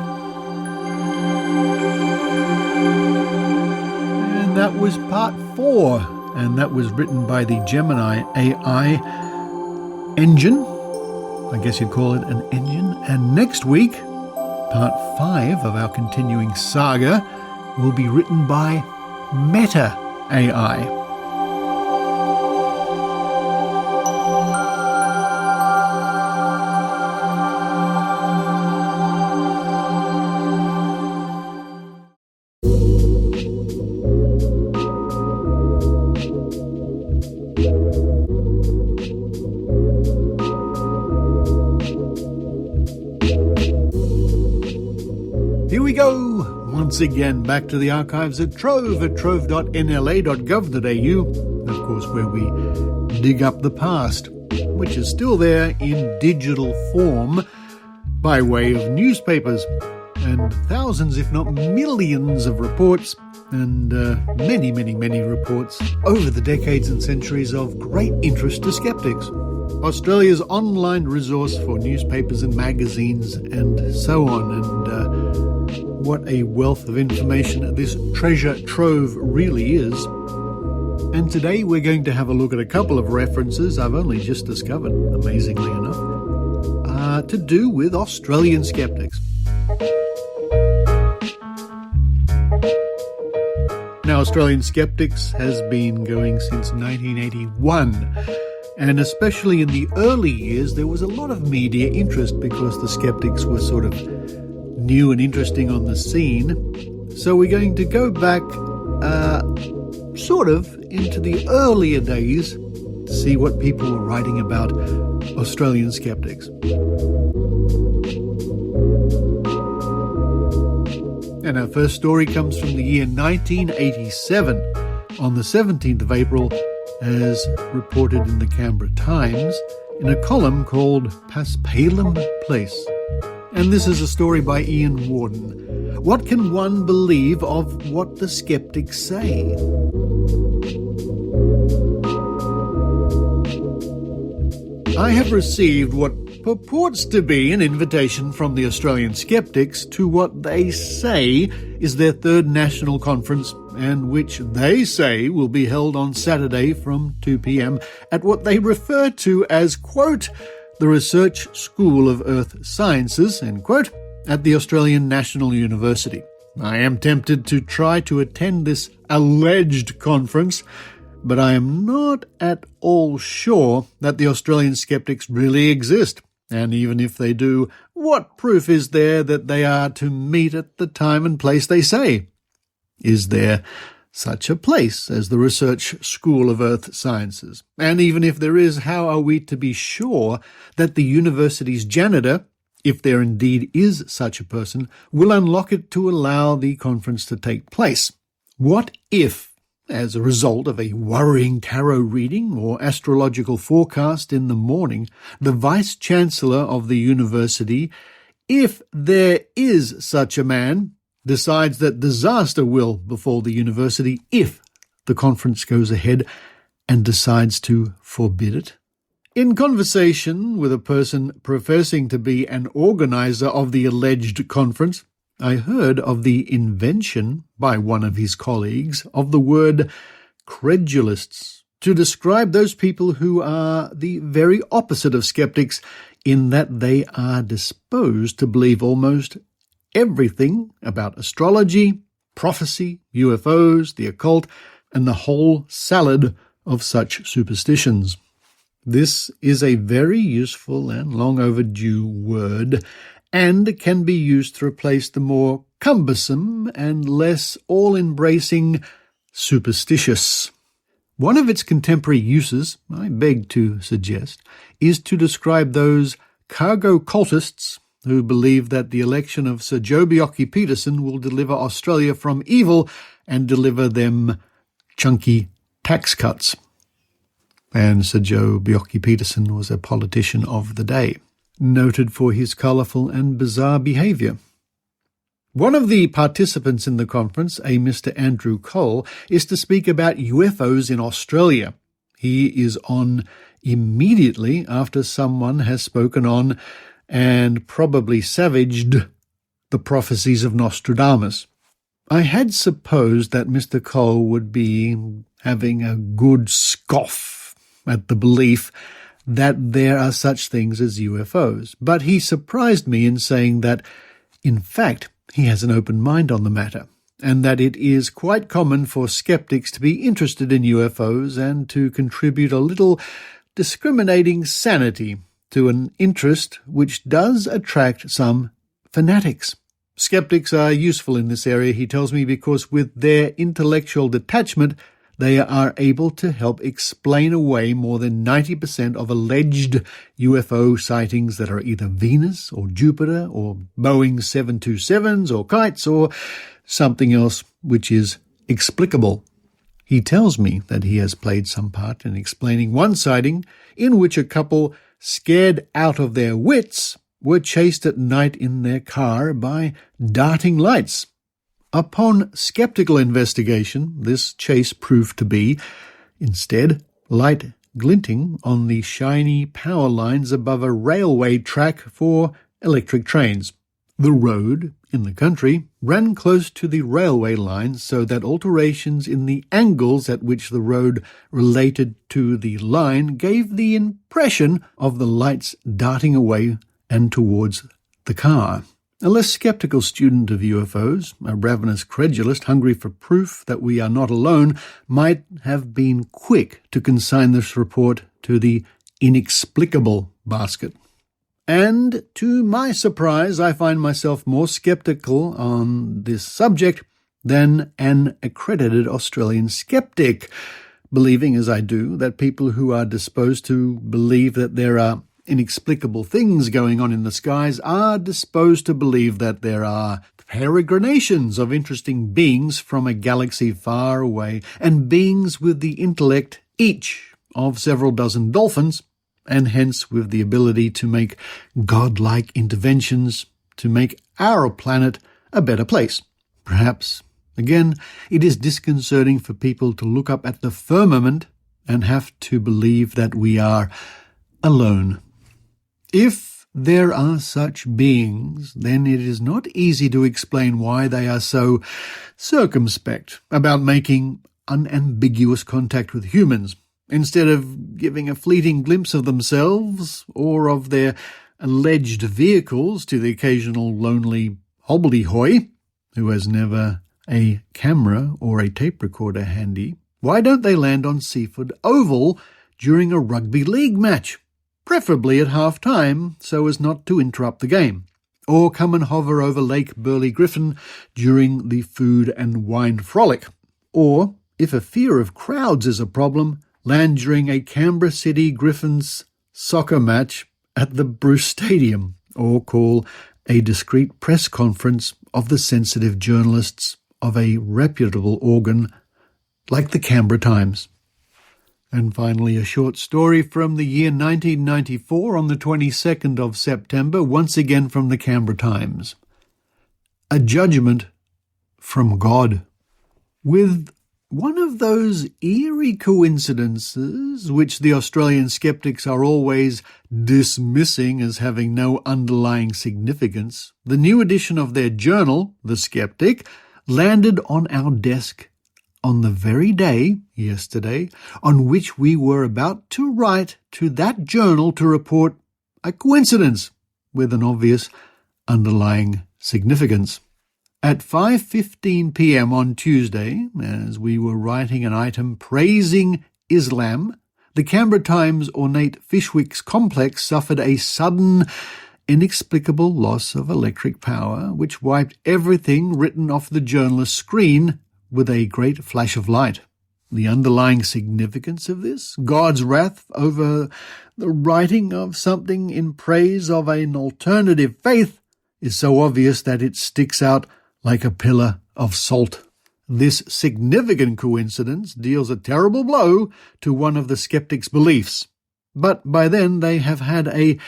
And that was part 4, and that was written by the Gemini AI engine. I guess you'd call it an engine. And next week, part 5 of our continuing saga will be written by Meta AI. once again back to the archives at Trove at trove.nla.gov.au, of course, where we dig up the past, which is still there in digital form by way of newspapers and thousands, if not millions, of reports and many, many, many reports over the decades and centuries of great interest to skeptics. Australia's online resource for newspapers and magazines and so on. And what a wealth of information this treasure trove really is. And today we're going to have a look at a couple of references I've only just discovered, amazingly enough, to do with Australian skeptics. Now, Australian Skeptics has been going since 1981. And especially in the early years, there was a lot of media interest because the skeptics were sort of new and interesting on the scene. So we're going to go back sort of into the earlier days to see what people were writing about Australian skeptics. And our first story comes from the year 1987 on the 17th of April, as reported in the Canberra Times, in a column called Paspalum Place. And this is a story by Ian Warden. What can one believe of what the skeptics say? I have received what purports to be an invitation from the Australian Skeptics to what they say is their third national conference, and which they say will be held on Saturday from 2 p.m. at what they refer to as, quote, the Research School of Earth Sciences, end quote, at the Australian National University. I am tempted to try to attend this alleged conference, but I am not at all sure that the Australian skeptics really exist. And even if they do, what proof is there that they are to meet at the time and place they say? Is there such a place as the Research School of Earth Sciences? And even if there is, how are we to be sure that the university's janitor, if there indeed is such a person, will unlock it to allow the conference to take place? What if, as a result of a worrying tarot reading or astrological forecast in the morning, the Vice-Chancellor of the university, if there is such a man, decides that disaster will befall the university if the conference goes ahead, and decides to forbid it? In conversation with a person professing to be an organizer of the alleged conference, I heard of the invention by one of his colleagues of the word credulists to describe those people who are the very opposite of skeptics in that they are disposed to believe almost everything about astrology, prophecy, UFOs, the occult, and the whole salad of such superstitions. This is a very useful and long overdue word, and can be used to replace the more cumbersome and less all-embracing superstitious. One of its contemporary uses, I beg to suggest, is to describe those cargo cultists who believe that the election of Sir Joe Bjelke-Petersen will deliver Australia from evil and deliver them chunky tax cuts. And Sir Joe Bjelke-Petersen was a politician of the day, noted for his colourful and bizarre behaviour. One of the participants in the conference, a Mr. Andrew Cole, is to speak about UFOs in Australia. He is on immediately after someone has spoken on and probably savaged the prophecies of Nostradamus. I had supposed that Mr. Cole would be having a good scoff at the belief that there are such things as UFOs, but he surprised me in saying that, in fact, he has an open mind on the matter, and that it is quite common for skeptics to be interested in UFOs and to contribute a little discriminating sanity to an interest which does attract some fanatics. Skeptics are useful in this area, he tells me, because with their intellectual detachment, they are able to help explain away more than 90% of alleged UFO sightings that are either Venus or Jupiter or Boeing 727s or kites or something else which is explicable. He tells me that he has played some part in explaining one sighting in which a couple, scared out of their wits, were chased at night in their car by darting lights. Upon skeptical investigation, this chase proved to be, instead, light glinting on the shiny power lines above a railway track for electric trains. The road, in the country, ran close to the railway lines so that alterations in the angles at which the road related to the line gave the impression of the lights darting away and towards the car. A less sceptical student of UFOs, a ravenous credulist hungry for proof that we are not alone, might have been quick to consign this report to the inexplicable basket. And, to my surprise, I find myself more sceptical on this subject than an accredited Australian skeptic, believing, as I do, that people who are disposed to believe that there are inexplicable things going on in the skies are disposed to believe that there are peregrinations of interesting beings from a galaxy far away, and beings with the intellect each of several dozen dolphins, and hence with the ability to make godlike interventions to make our planet a better place. Perhaps, again, it is disconcerting for people to look up at the firmament and have to believe that we are alone. If there are such beings, then it is not easy to explain why they are so circumspect about making unambiguous contact with humans, instead of giving a fleeting glimpse of themselves or of their alleged vehicles to the occasional lonely hobbledehoy who has never a camera or a tape recorder handy. Why don't they land on Seaford Oval during a rugby league match, preferably at half-time so as not to interrupt the game? Or come and hover over Lake Burley Griffin during the food and wine frolic? Or, if a fear of crowds is a problem, land during a Canberra City Griffins soccer match at the Bruce Stadium, or call a discreet press conference of the sensitive journalists of a reputable organ like the Canberra Times. And finally, a short story from the year 1994 on the 22nd of September, once again from the Canberra Times. A judgment from God. With one of those eerie coincidences which the Australian skeptics are always dismissing as having no underlying significance, the new edition of their journal, The Skeptic, landed on our desk on the very day, yesterday, on which we were about to write to that journal to report a coincidence with an obvious underlying significance. At 5:15 p.m. on Tuesday, as we were writing an item praising Islam, the Canberra Times ornate Fishwicks complex suffered a sudden, inexplicable loss of electric power, which wiped everything written off the journalist's screen with a great flash of light. The underlying significance of this, God's wrath over the writing of something in praise of an alternative faith, is so obvious that it sticks out like a pillar of salt. This significant coincidence deals a terrible blow to one of the skeptics' beliefs. But by then they have had a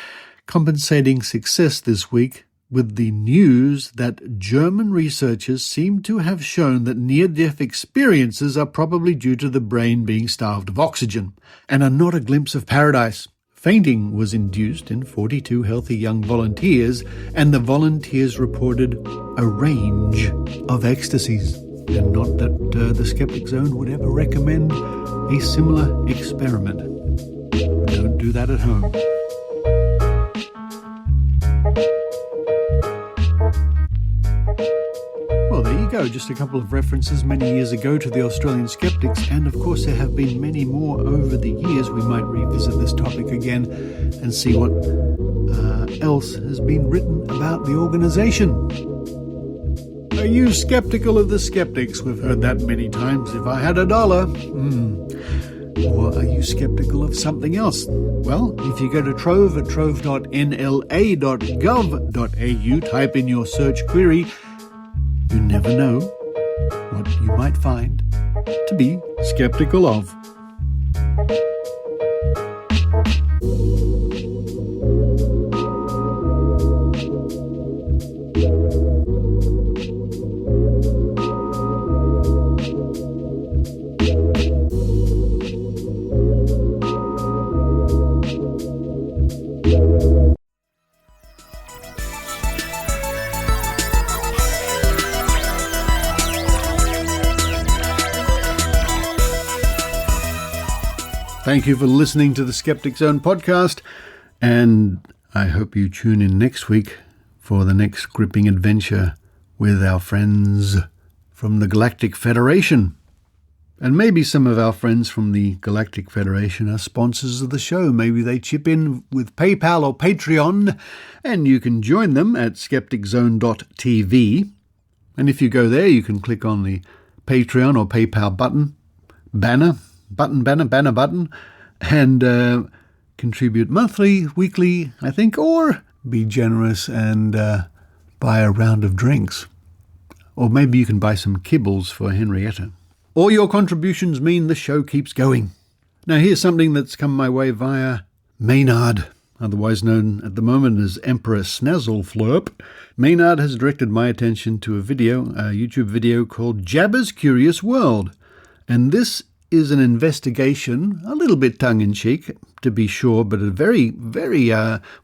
compensating success this week with the news that German researchers seem to have shown that near-death experiences are probably due to the brain being starved of oxygen and are not a glimpse of paradise. Fainting was induced in 42 healthy young volunteers, and the volunteers reported a range of ecstasies. And not that the Skeptic Zone would ever recommend a similar experiment. Don't do that at home. Well, there you go, just a couple of references many years ago to the Australian Skeptics, and of course there have been many more over the years. We might revisit this topic again and see what else has been written about the organisation. Are you sceptical of the skeptics? We've heard that many times. If I had $1. Or are you sceptical of something else? Well, if you go to Trove at trove.nla.gov.au, type in your search query, You never know what you might find to be skeptical of. Thank you for listening to the Skeptic Zone podcast, and I hope you tune in next week for the next gripping adventure with our friends from the Galactic Federation. And maybe some of our friends from the Galactic Federation are sponsors of the show. Maybe they chip in with PayPal or Patreon, and you can join them at skepticzone.tv. And if you go there, you can click on the Patreon or PayPal banner, and contribute monthly, weekly, I think, or be generous and buy a round of drinks. Or maybe you can buy some kibbles for Henrietta. All your contributions mean the show keeps going. Now here's something that's come my way via Maynard, otherwise known at the moment as Emperor Snazzleflurp. Maynard has directed my attention to a YouTube video called Jabba's Curious World. And this is an investigation, a little bit tongue-in-cheek, to be sure, but a very, very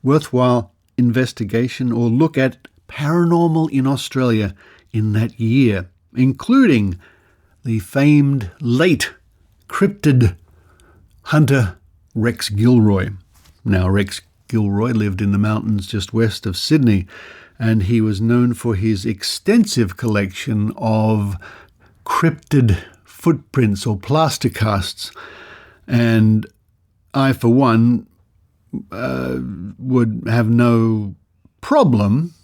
worthwhile investigation or look at paranormal in Australia in that year, including the famed late cryptid hunter Rex Gilroy. Now, Rex Gilroy lived in the mountains just west of Sydney, and he was known for his extensive collection of cryptid footprints or plaster casts, and I, for one, would have no problem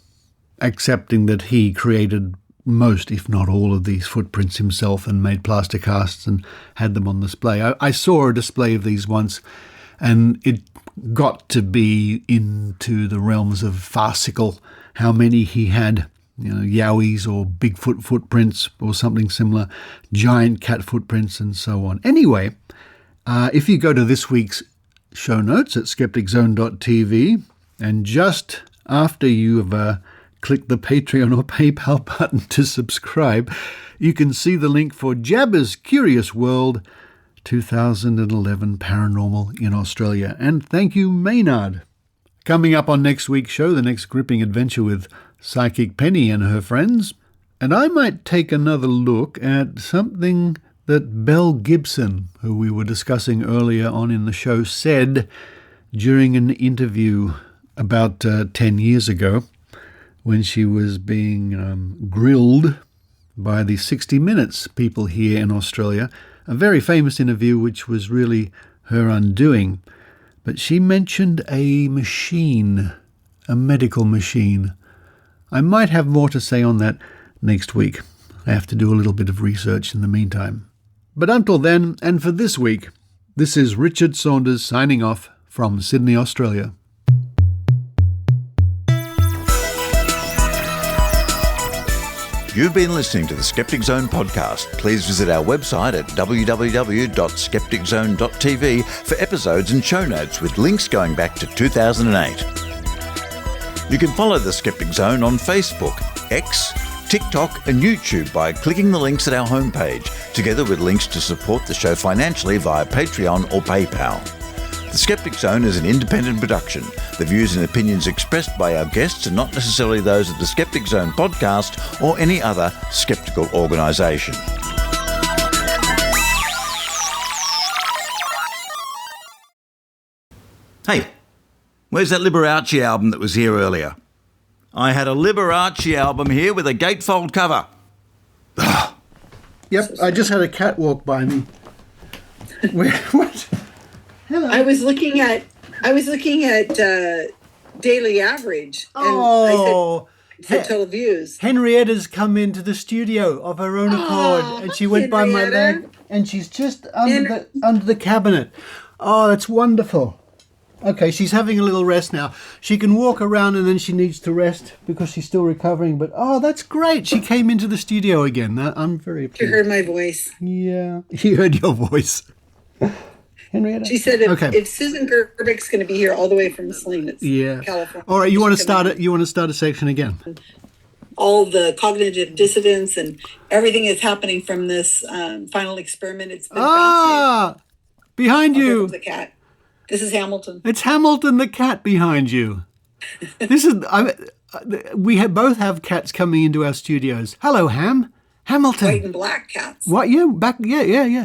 accepting that he created most, if not all, of these footprints himself and made plaster casts and had them on display. I saw a display of these once, and it got to be into the realms of farcical how many he had. Yowies or Bigfoot footprints or something similar, giant cat footprints and so on. Anyway, if you go to this week's show notes at skepticzone.tv, and just after you've clicked the Patreon or PayPal button to subscribe, you can see the link for Jabba's Curious World 2011 Paranormal in Australia. And thank you, Maynard. Coming up on next week's show, the next gripping adventure with Psychic Penny and her friends, and I might take another look at something that Belle Gibson, who we were discussing earlier on in the show, said during an interview about 10 years ago when she was being grilled by the 60 Minutes people here in Australia, a very famous interview which was really her undoing. But she mentioned a machine, a medical machine. I might have more to say on that next week. I have to do a little bit of research in the meantime. But until then, and for this week, this is Richard Saunders signing off from Sydney, Australia. You've been listening to the Skeptic Zone podcast. Please visit our website at www.skepticzone.tv for episodes and show notes with links going back to 2008. You can follow the Skeptic Zone on Facebook, X, TikTok and YouTube by clicking the links at our homepage, together with links to support the show financially via Patreon or PayPal. The Skeptic Zone is an independent production. The views and opinions expressed by our guests are not necessarily those of the Skeptic Zone podcast or any other skeptical organisation. Hey, where's that Liberace album that was here earlier? I had a Liberace album here with a gatefold cover. Yep, I just had a cat walk by me. What? Hello. I was looking at Daily Average. And I said total views. Henrietta's come into the studio of her own accord, and she went by my leg, and she's just under the cabinet. Oh, that's wonderful. Okay, she's having a little rest now. She can walk around and then she needs to rest because she's still recovering. But, that's great. She came into the studio again. I'm very pleased. She heard my voice. Yeah, she heard your voice. Henrietta? She said if Susan Gerbic's going to be here all the way from Salinas, California. All right, you want to start it? You want to start a section again? All the cognitive dissidence and everything is happening from this final experiment. It's been fascinating. Behind you. The cat. This is Hamilton. It's Hamilton the cat behind you. This is. We both have cats coming into our studios. Hello, Hamilton. White and black cats. What? Yeah.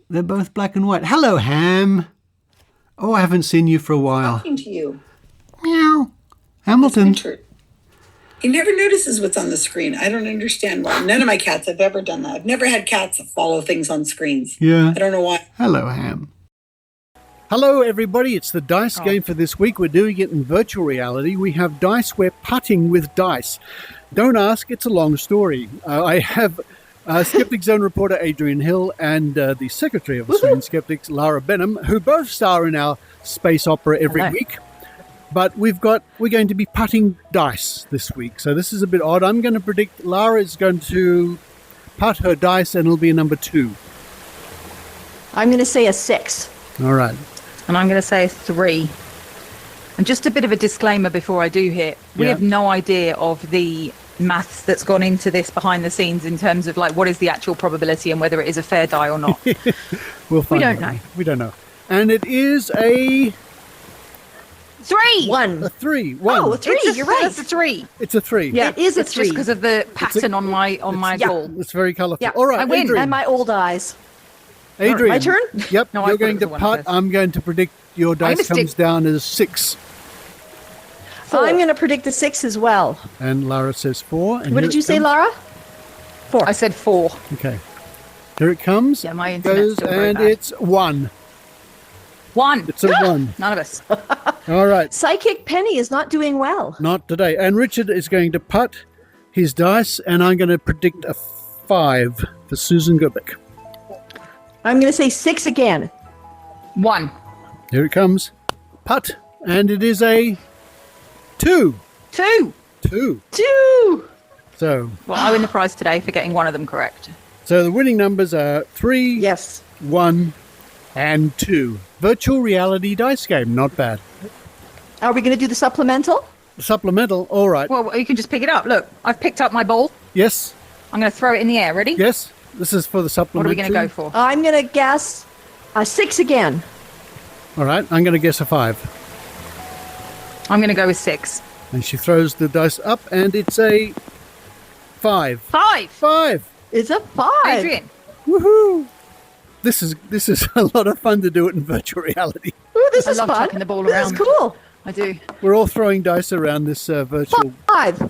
They're both black and white. Hello, Ham. Oh, I haven't seen you for a while. Talking to you. Meow. Hamilton. He never notices what's on the screen. I don't understand why. None of my cats have ever done that. I've never had cats that follow things on screens. Yeah. I don't know why. Hello, Ham. Hello, everybody. It's the dice game for this week. We're doing it in virtual reality. We have dice. We're putting with dice. Don't ask. It's a long story. I have Skeptic Zone reporter Adrienne Hill and the secretary of Australian Skeptics, Lara Benham, who both star in our space opera every week. But we're going to be putting dice this week. So this is a bit odd. I'm going to predict Lara is going to putt her dice and it'll be a number 2. I'm going to say a 6. All right. And I'm going to say a 3. And just a bit of a disclaimer before I do hit. We have no idea of the maths that's gone into this behind the scenes in terms of like what is the actual probability and whether it is a fair die or not. We'll find out. Know. We don't know. And it is a 3. 1. A 3. 1. Oh, a 3. You're right. It's a 3. It's a 3. Yeah, it is a 3. It's just because of the pattern on my ball. It's very colourful. Yeah. All right, I win. Adrienne. And my old eyes. Adrienne. My turn? Yep. No, you're going to putt. I'm going to predict your dice comes down as 6. 4. I'm going to predict a 6 as well. And Lara says 4. And what did you say, Lara? 4. I said 4. Okay. Here it comes. Yeah, my internet's still very bad. It's 1. 1. It's a 1. None of us. All right. Psychic Penny is not doing well. Not today. And Richard is going to putt his dice, and I'm going to predict a 5 for Susan Gerbic. I'm going to say 6 again. 1. Here it comes. Putt. And it is a 2. 2. 2. 2. So. Well, I win the prize today for getting one of them correct. So the winning numbers are 3, 1, and 2. Virtual reality dice game. Not bad. Are we going to do the supplemental? Supplemental. All right. Well, you can just pick it up. Look, I've picked up my ball. Yes. I'm going to throw it in the air. Ready? Yes. This is for the supplemental. What are we going to go for? I'm going to guess a 6 again. All right. I'm going to guess a 5. I'm going to go with 6. And she throws the dice up, and it's a 5. 5. 5. It's a 5. Adrienne. Woohoo! This is a lot of fun to do it in virtual reality. Ooh, this is love fun. chucking the ball this around. Is cool. I do. We're all throwing dice around this virtual. 5.